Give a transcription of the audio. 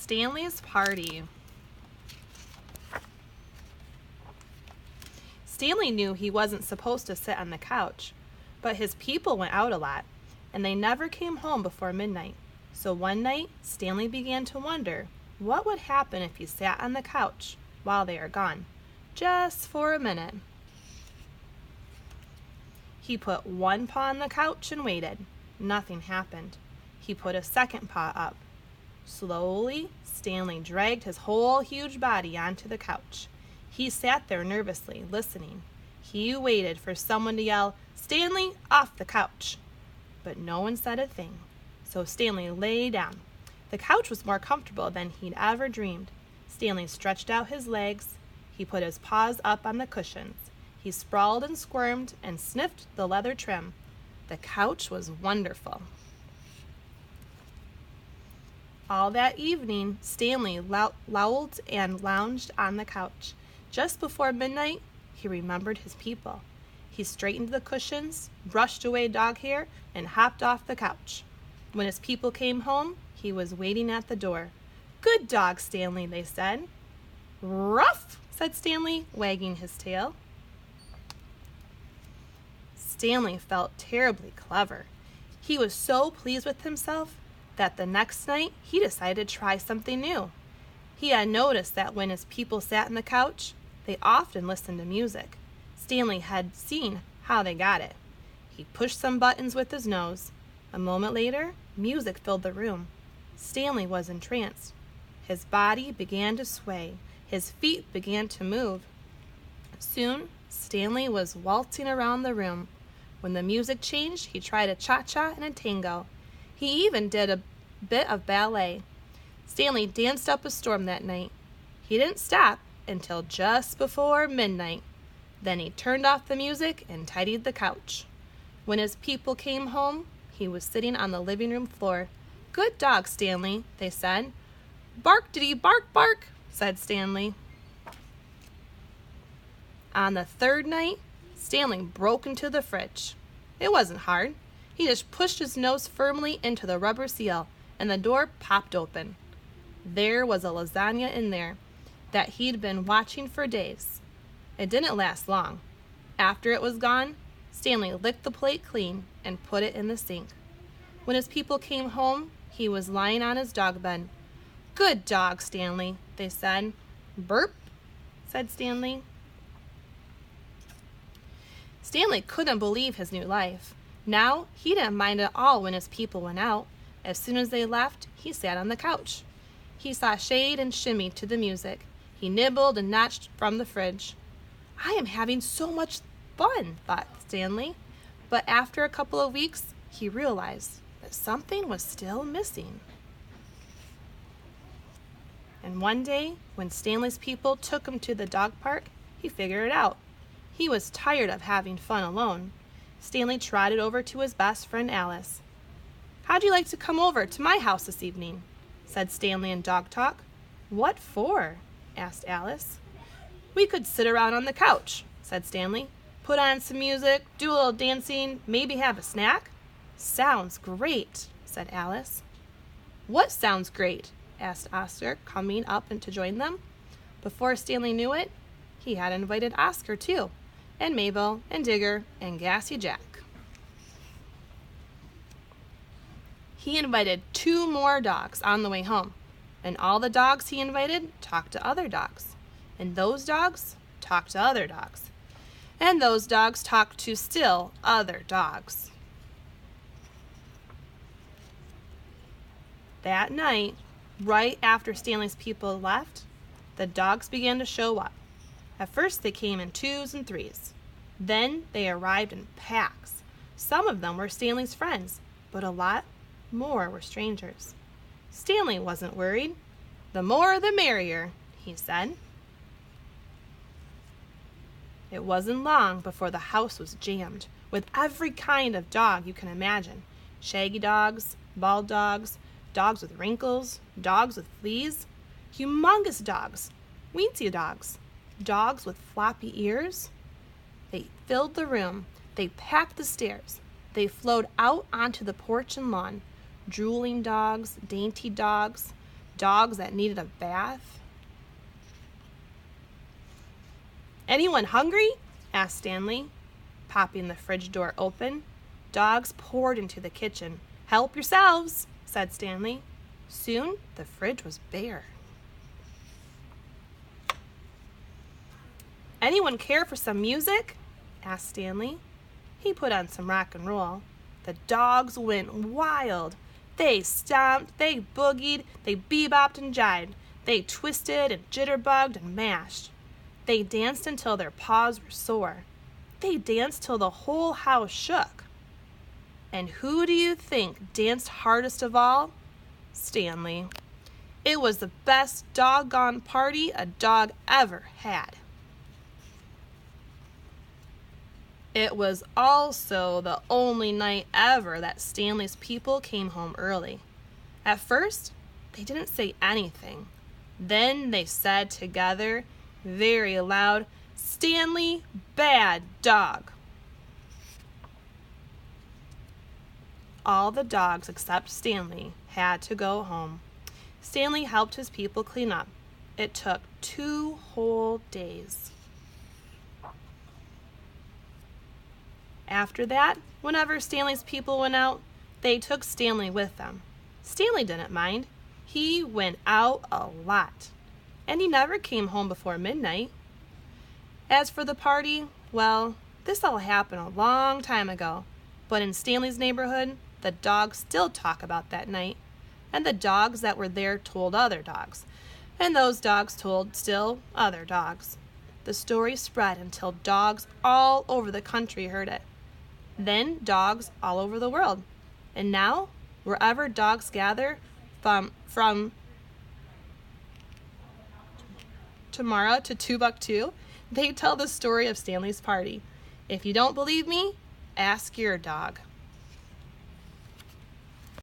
Stanley's party. Stanley knew he wasn't supposed to sit on the couch, but his people went out a lot, and they never came home before midnight. So one night, Stanley began to wonder what would happen if he sat on the couch while they are gone, just for a minute. He put one paw on the couch and waited. Nothing happened. He put a second paw up. Slowly, Stanley dragged his whole huge body onto the couch. He sat there nervously, listening. He waited for someone to yell, "Stanley, off the couch!" But no one said a thing. So Stanley lay down. The couch was more comfortable than he'd ever dreamed. Stanley stretched out his legs. He put his paws up on the cushions. He sprawled and squirmed and sniffed the leather trim. The couch was wonderful. All that evening, Stanley lolled and lounged on the couch. Just before midnight, he remembered his people. He straightened the cushions, brushed away dog hair, and hopped off the couch. When his people came home, he was waiting at the door. "Good dog, Stanley," they said. "Ruff," said Stanley, wagging his tail. Stanley felt terribly clever. He was so pleased with himself that the next night he decided to try something new. He had noticed that when his people sat on the couch, they often listened to music. Stanley had seen how they got it. He pushed some buttons with his nose. A moment later, music filled the room. Stanley was entranced. His body began to sway. His feet began to move. Soon, Stanley was waltzing around the room. When the music changed, he tried a cha-cha and a tango. He even did a bit of ballet. Stanley danced up a storm that night. He didn't stop until just before midnight. Then he turned off the music and tidied the couch. When his people came home, he was sitting on the living room floor. "Good dog, Stanley," they said. "Bark-diddy bark bark," said Stanley. On the third night, Stanley broke into the fridge. It wasn't hard. He just pushed his nose firmly into the rubber seal, and the door popped open. There was a lasagna in there that he'd been watching for days. It didn't last long. After it was gone, Stanley licked the plate clean and put it in the sink. When his people came home, he was lying on his dog bed. "Good dog, Stanley," they said. "Burp," said Stanley. Stanley couldn't believe his new life. Now, he didn't mind at all when his people went out. As soon as they left, he sat on the couch. He sashayed and shimmied to the music. He nibbled and notched from the fridge. "I am having so much fun," thought Stanley. But after a couple of weeks, he realized that something was still missing. And one day, when Stanley's people took him to the dog park, he figured it out. He was tired of having fun alone. Stanley trotted over to his best friend Alice. "How'd you like to come over to my house this evening?" said Stanley in dog talk. "What for?" asked Alice. "We could sit around on the couch," said Stanley. "Put on some music, do a little dancing, maybe have a snack." "Sounds great," said Alice. "What sounds great?" asked Oscar, coming up and to join them. Before Stanley knew it, he had invited Oscar too, and Mabel, and Digger, and Gassy Jack. He invited 2 more dogs on the way home, and all the dogs he invited talked to other dogs, and those dogs talked to other dogs, and those dogs talked to still other dogs. That night, right after Stanley's people left, the dogs began to show up. At first they came in 2s and 3s. Then they arrived in packs. Some of them were Stanley's friends, but a lot more were strangers. Stanley wasn't worried. "The more the merrier," he said. It wasn't long before the house was jammed with every kind of dog you can imagine. Shaggy dogs, bald dogs, dogs with wrinkles, dogs with fleas, humongous dogs, weensy dogs, dogs with floppy ears. They filled the room. They packed the stairs. They flowed out onto the porch and lawn. Drooling dogs, dainty dogs, dogs that needed a bath. "Anyone hungry?" asked Stanley. Popping the fridge door open, dogs poured into the kitchen. "Help yourselves," said Stanley. Soon the fridge was bare. "Anyone care for some music?" asked Stanley. He put on some rock and roll. The dogs went wild. They stomped, they boogied, they bebopped and jived. They twisted and jitterbugged and mashed. They danced until their paws were sore. They danced till the whole house shook. And who do you think danced hardest of all? Stanley. It was the best doggone party a dog ever had. It was also the only night ever that Stanley's people came home early. At first, they didn't say anything. Then they said together, very loud, "Stanley, bad dog." All the dogs except Stanley had to go home. Stanley helped his people clean up. It took 2 whole days. After that, whenever Stanley's people went out, they took Stanley with them. Stanley didn't mind. He went out a lot, and he never came home before midnight. As for the party, well, this all happened a long time ago, but in Stanley's neighborhood, the dogs still talk about that night, and the dogs that were there told other dogs, and those dogs told still other dogs. The story spread until dogs all over the country heard it. Then dogs all over the world. And now, wherever dogs gather from Tamara to Timbuktu, they tell the story of Stanley's party. If you don't believe me, ask your dog.